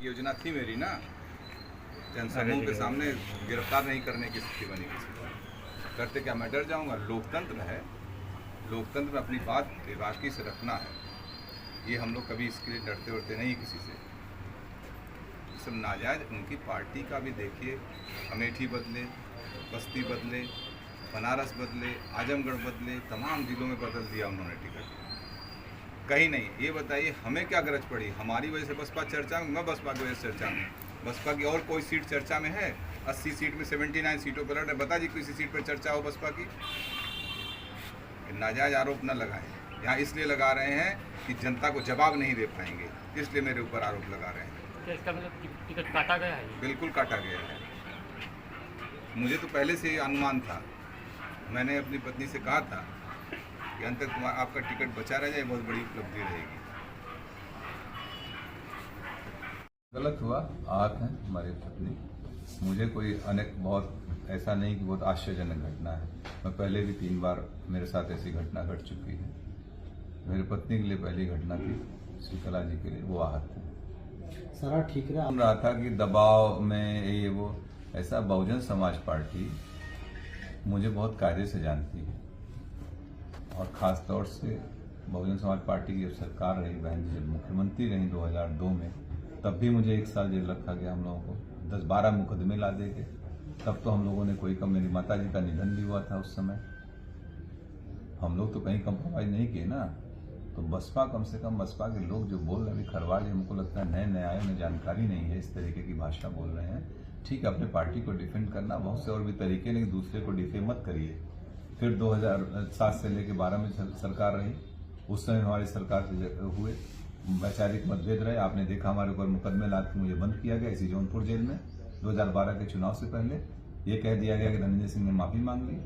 योजना थी मेरी ना, जनसमूह के सामने गिरफ्तार नहीं करने की स्थिति बनी किसी को। करते क्या, मैं डर जाऊंगा? लोकतंत्र है, लोकतंत्र में अपनी बात बाकी से रखना है। ये हम लोग कभी इसके लिए डरते उड़ते नहीं किसी से। सब नाजायज उनकी पार्टी का भी देखिए, अमेठी बदले, बस्ती बदले, बनारस बदले, आजमगढ़ बदले, तमाम जिलों में बदल दिया उन्होंने टिकट। कहीं नहीं। ये बताइए हमें क्या गरज पड़ी? हमारी वजह से बसपा चर्चा में, मैं बसपा की वजह से चर्चा में। बसपा की और कोई सीट चर्चा में है? 80 सीट में 79 सीटों पर लड़, बता जी किसी सीट पर चर्चा हो बसपा की? नाजायज आरोप न लगाएं। यहाँ इसलिए लगा रहे हैं कि जनता को जवाब नहीं दे पाएंगे, इसलिए मेरे ऊपर आरोप लगा रहे हैं। क्या इसका मतलब टिकट काटा गया है? बिल्कुल काटा गया है। मुझे तो पहले से ही अनुमान था। मैंने अपनी पत्नी से कहा था कि अंत तक आपका टिकट बचा रह जाए, बहुत बड़ी उपलब्धि रहेगी। गलत हुआ, आहत हैं हमारी पत्नी। मुझे कोई बहुत ऐसा नहीं कि बहुत आश्चर्यजनक घटना है। मैं पहले भी 3 बार मेरे साथ ऐसी घटना घट चुकी है। मेरी पत्नी के लिए पहली घटना थी, श्री कला जी के लिए वो आहत थे। सारा ठीक रहा था कि दबाव में ये वो ऐसा। बहुजन समाज पार्टी मुझे बहुत कायदे से जानती है, और ख़ास तौर से बहुजन समाज पार्टी की जब सरकार रही, बहन जी जब मुख्यमंत्री रही 2002 में, तब भी मुझे 1 साल जेल रखा गया हम लोगों को। 10-12 मुकदमे ला दे के। तब तो हम लोगों ने कोई कम, मेरी माता जी का निधन भी हुआ था उस समय। हम लोग तो कहीं कंप्रोमाइज नहीं किए ना। तो बसपा, कम से कम बसपा के लोग जो बोल रहे हैं खरवाल, हमको लगता है नए आए, उन्हें जानकारी नहीं है, इस तरीके की भाषा बोल रहे हैं। ठीक है, अपने पार्टी को डिफेंड करना बहुत से और भी तरीके, लेकिन दूसरे को डिफेम मत करिए। फिर 2007 से लेकर 12 में सरकार रही, उस समय हमारी सरकार से हुए वैचारिक मतभेद रहे। आपने देखा हमारे ऊपर मुकदमे लाकर मुझे बंद किया गया इसी जौनपुर जेल में 2012 के चुनाव से पहले। ये कह दिया गया कि धनंजय सिंह ने माफी मांग ली।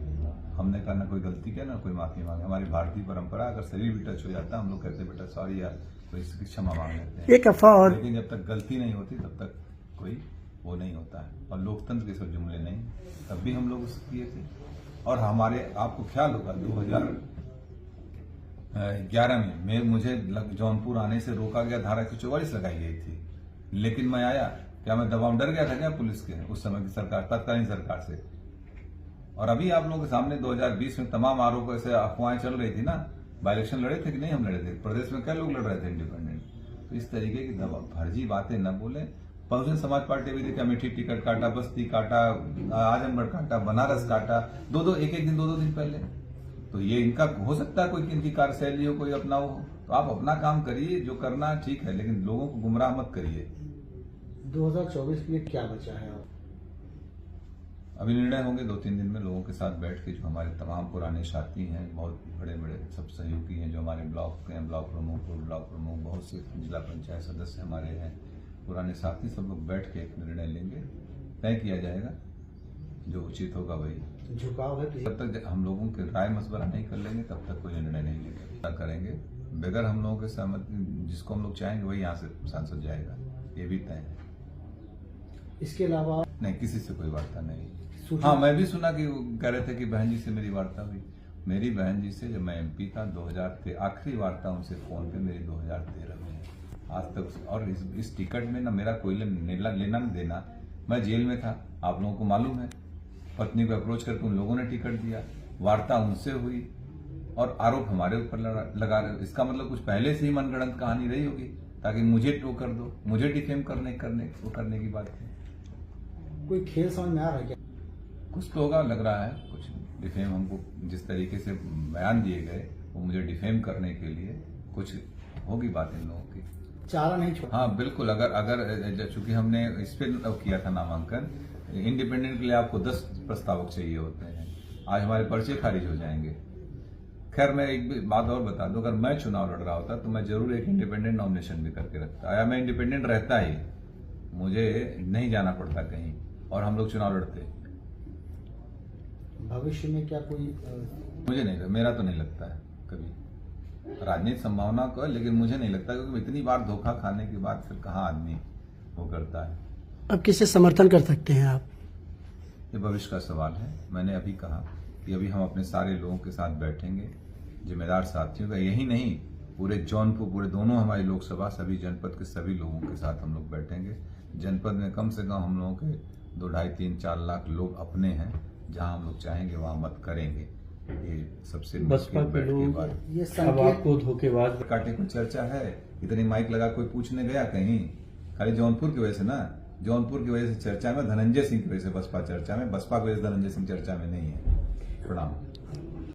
हमने कहा ना कोई गलती किया ना कोई माफी मांगे। हमारी भारतीय परंपरा, अगर शरीर भी टच हो जाता है हम लोग कहते बेटा सॉरी यार, कोई इसकी क्षमा मांग लेते हैं। एक अफवाह और, लेकिन जब तक गलती नहीं होती तब तक कोई वो नहीं होता है। और लोकतंत्र के सब जुमले नहीं, तब भी हम लोग उसको किए थे। और हमारे, आपको ख्याल होगा 2011 में मुझे जौनपुर आने से रोका गया, धारा 144 लगाई गई थी। लेकिन मैं आया, क्या मैं दबाव डर गया था क्या पुलिस के उस समय की सरकार, तत्कालीन सरकार से? और अभी आप लोगों के सामने 2020 में तमाम आरोप, ऐसे अफवाहें चल रही थी ना, बाई इलेक्शन लड़े थे कि नहीं हम लड़े थे, प्रदेश में क्या लोग लड़ रहे थे इंडिपेंडेंट। तो इस तरीके की फर्जी बातें न बोले। बहुजन समाज पार्टी भी देखिए, अमेठी टिकट काटा, बस्ती काटा, आजमगढ़ काटा, बनारस काटा, एक दिन दो दिन पहले। तो ये इनका हो सकता है कोई इनकी कार्यशैली हो, कोई अपना हो। तो आप अपना काम करिए, जो करना है ठीक है, लेकिन लोगों को गुमराह मत करिए। 2024 के लिए क्या बचा है? अभी निर्णय होंगे 2-3 दिन में लोगों के साथ बैठ के। जो हमारे तमाम पुराने साथी हैं, बहुत बड़े बड़े सब सहयोगी हैं, जो हमारे ब्लॉक के हैं, ब्लॉक प्रमुख, पूर्व ब्लॉक प्रमुख, बहुत से जिला पंचायत सदस्य हमारे हैं, पुराने साथी, सब लोग बैठ के एक निर्णय लेंगे। तय किया जाएगा, जो उचित होगा वही। झुकाव है कि जब तक हम लोगों के राय मशवरा नहीं कर लेंगे तब तक कोई निर्णय नहीं लेंगे। करेंगे बगैर हम लोगों के सहमति, जिसको हम लोग चाहेंगे वही यहाँ से सांसद जाएगा, ये भी तय है। इसके अलावा नहीं, किसी से कोई वार्ता नहीं। हाँ, मैं भी सुना कि कह रहे थे कि बहन जी से मेरी वार्ता हुई। मेरी बहन जी से जब मैं MP था 2000 आखिरी वार्ता उनसे फोन पे मेरी 2013 में है। आज तक, और इस टिकट में ना मेरा कोई लेना न देना। मैं जेल में था, आप लोगों को मालूम है। पत्नी को अप्रोच करके उन लोगों ने टिकट दिया, वार्ता उनसे हुई, और आरोप हमारे ऊपर लगा रहे हो। इसका मतलब कुछ पहले से ही मनगढ़ंत कहानी रही होगी, ताकि मुझे टो कर दो, मुझे डिफेम करने की बात है। कोई खेल समझ में आ रहा है क्या? कुछ तो होगा, लग रहा है कुछ डिफेम। हमको जिस तरीके से बयान दिए गए वो मुझे डिफेम करने के लिए कुछ होगी बात इन लोगों की। चारा नहीं छोड़ा। हाँ बिल्कुल, अगर चूंकि हमने इस पे किया था नामांकन, इंडिपेंडेंट के लिए आपको 10 प्रस्तावक चाहिए होते हैं। आज हमारे पर्चे खारिज हो जाएंगे। खैर, मैं एक बात और बता दूं, अगर मैं चुनाव लड़ रहा होता तो मैं जरूर एक इंडिपेंडेंट नॉमिनेशन भी करके रखता, या मैं इंडिपेंडेंट रहता ही, मुझे नहीं जाना पड़ता कहीं, और हम लोग चुनाव लड़ते। भविष्य में क्या कोई मुझे नहीं, मेरा तो नहीं लगता है कभी। राजनीतिक संभावना को, लेकिन मुझे नहीं लगता, क्योंकि इतनी बार धोखा खाने के बाद फिर कहाँ आदमी वो करता है। अब किसे समर्थन कर सकते हैं आप? ये भविष्य का सवाल है। मैंने अभी कहा कि अभी हम अपने सारे लोगों के साथ बैठेंगे, जिम्मेदार साथियों का, यही नहीं पूरे जौनपुर, पूरे दोनों हमारी लोकसभा, सभी जनपद के सभी लोगों के साथ हम लोग बैठेंगे। जनपद में कम से कम हम लोगों के 2, 2.5, 3, 4 लाख लोग अपने हैं, जहां हम लोग चाहेंगे वहां मत करेंगे। ये सबसे बसपा मुश्किल के बैठ के लोग बाद ये अब संकेत आपको धोखेबाज काटे को चर्चा है, इतनी माइक लगा कोई पूछने गया कहीं? खाली जौनपुर की वजह से ना, जौनपुर की वजह से चर्चा में, धनंजय सिंह की वजह से बसपा चर्चा में, बसपा की वजह से धनंजय सिंह चर्चा में नहीं है। प्रणाम।